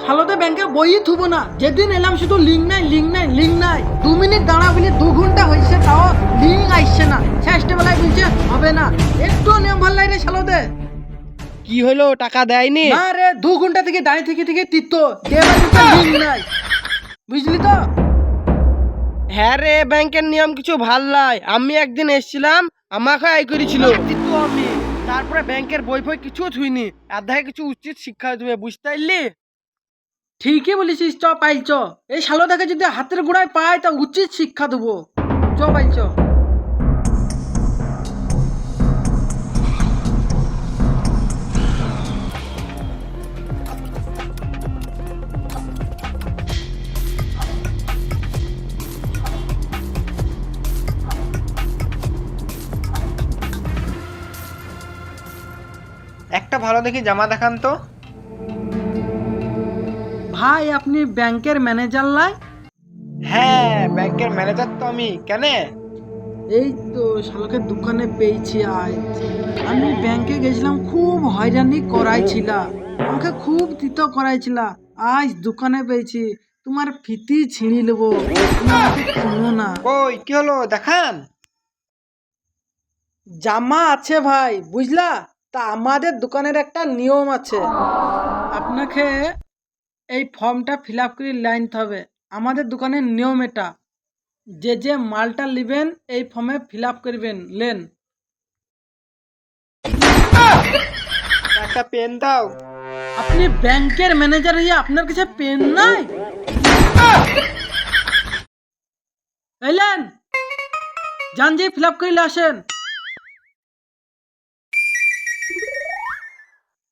শালোতে ব্যাংকে বই থুবো না, যেদিন এলাম শুধু লিঙ্ক নাই লিঙ্ক নাই লিঙ্ক নাই। 2 মিনিট দাঁড়া বলি 2 ঘন্টা হয়েছে, তাও লিঙ্ক আসছে না। শেষটা বেলায় বলছে হবে না। একটু নিয়ম ভাল লাগে রে শালোতে। কি হলো, টাকা দেয়নি? না রে, 2 ঘন্টা থেকে দাঁড়িয়ে থেকে তিত্ত দেবার লিঙ্ক নাই, বুঝলি তো? হ্যাঁ রে, ব্যাংকের নিয়ম কিছু ভাল নাই। আমি একদিন এসেছিলাম, আমাকে আই করেছিল কিন্তু আমি তারপরে ব্যাংকের বই ফই কিছু থুইনি। আধায় কিছু উচিত শিক্ষা তুমি বুঝতে পারলি? ঠিকই বলেছিস, চ পাইল চ। এই শালোটাকে যদি হাতের গোড়ায় পাই তা উচিত শিক্ষা দেবো। চ পাইল চ। একটা ভালো দেখি জামা দেখান তো। ভাই আপনি ব্যাংকের ম্যানেজার লাই? হ্যাঁ, ব্যাংকের ম্যানেজার তো আমি। কেন? এই তো শালকের দোকানে পেয়েছি আজ। আমি ব্যাংকে গেছিলাম, খুব হয়রানি করাইছিল, আমাকে খুব তিত করাইছিল। আজ দোকানে পেয়েছি, তোমার ফিতি ছিঁড়ি নেবো, তুমি আমাকে চিনো না। কই কি হলো দেখান। জামা আছে ভাই, বুঝলা? তা আমাদের দোকানের একটা নিয়ম আছে, আপনাকে এই ফর্মটা ফিল আপ করে লাইনতে হবে। আমাদের দোকানের নিয়ম এটা, যে যে মালটা নেবেন এই ফর্মে ফিল আপ করবেন। লেন। একটা পেন দাও। আপনি ব্যাংকের ম্যানেজার হইয়া আপনার কাছে পেন নাই? এলেন, যান যে ফিল আপ করিলে আসেন।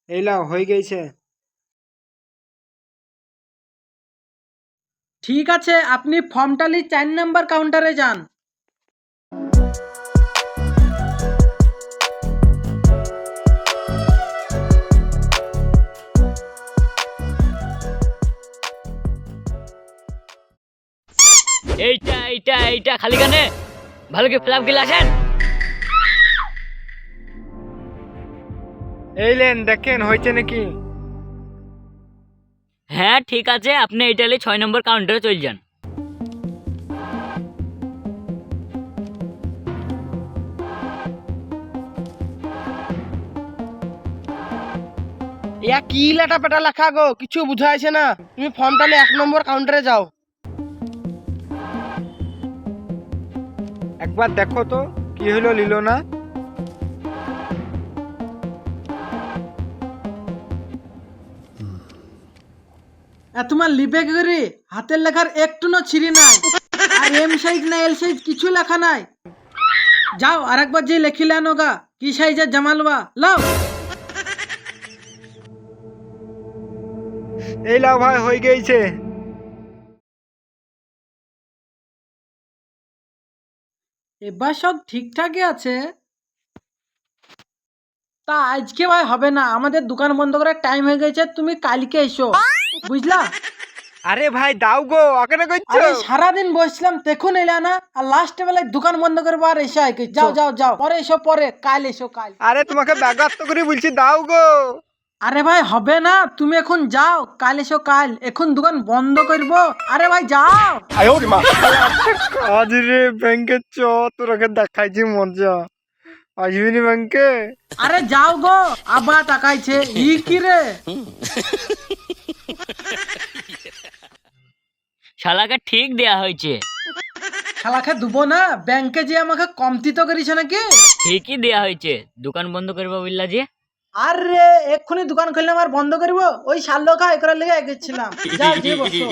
এই লাও, হয়ে গেছে। ঠিক আছে, আপনি ফর্মটা নিয়ে 4 নাম্বার কাউন্টারে যান। এইটা এইটা এইটা খালি কানে ভালো করে ফিল আপ গেলে আসেন। এই লেন, দেখেন হয়েছে নাকি। হ্যাঁ ঠিক আছে, আপনি এইটা 6 নম্বর কাউন্টারে চলে যান। ইয়া কি লেটা পেটা লেখা গো, কিছু বুঝাইছে না। তুমি ফর্মটা নিয়ে 1 নম্বর কাউন্টারে যাও। একবার দেখো তো কি হলো, নিল না। তোমার লিপে করে হাতের লেখার একটু না ছিঁড়ি নাই, আর এম সাইজ না এল সাইজ কিছু লেখা নাই। যাও আরেকবার যে লেখিলে আনো গা, কি সাইজের জামা লবা লাও। এই লাও ভাই, হয়ে গেছে। এবার সব ঠিকঠাকই আছে। তা আজকে ভাই হবে না, আমাদের দোকান বন্ধ করার টাইম হয়ে গেছে, তুমি কালকে এসো, বুঝলা? আরে ভাই দাও গো, ওখানে করছো। আরে সারাদিন বসছিলাম, দেখুন এলা না, আর লাস্ট বেলায় দোকান বন্ধ করবো আর এসে আইকে। যাও যাও যাও, পরে এসো, পরে কাল এসো কাল। আরে তোমাকে ব্যাঘাত করে বলছি, দাও গো। আরে ভাই হবে না, তুমি এখন যাও, কাল এসো কাল, এখন দোকান বন্ধ করবো। আরে ভাই যাও। আজ রে ব্যাংকে চ, তোরাকে দেখাইছি মজা। আসবি নি ব্যাংকে? আরে যাও গো, আবার তাকাইছে ই কি রে। শালাকে ঠিক দেয়া হয়েছে। শালাকে দুবো না, ব্যাংকে যে আমাকে কমতি তো করেছে নাকি? ঠিকই দেয়া হয়েছে, দোকান বন্ধ করবো বললা যে। আরে এক্ষুনি দোকান খুললাম আর বন্ধ করবো? ওই শাল খা একরার লেগে এগেছিলাম। যাও যে বসো।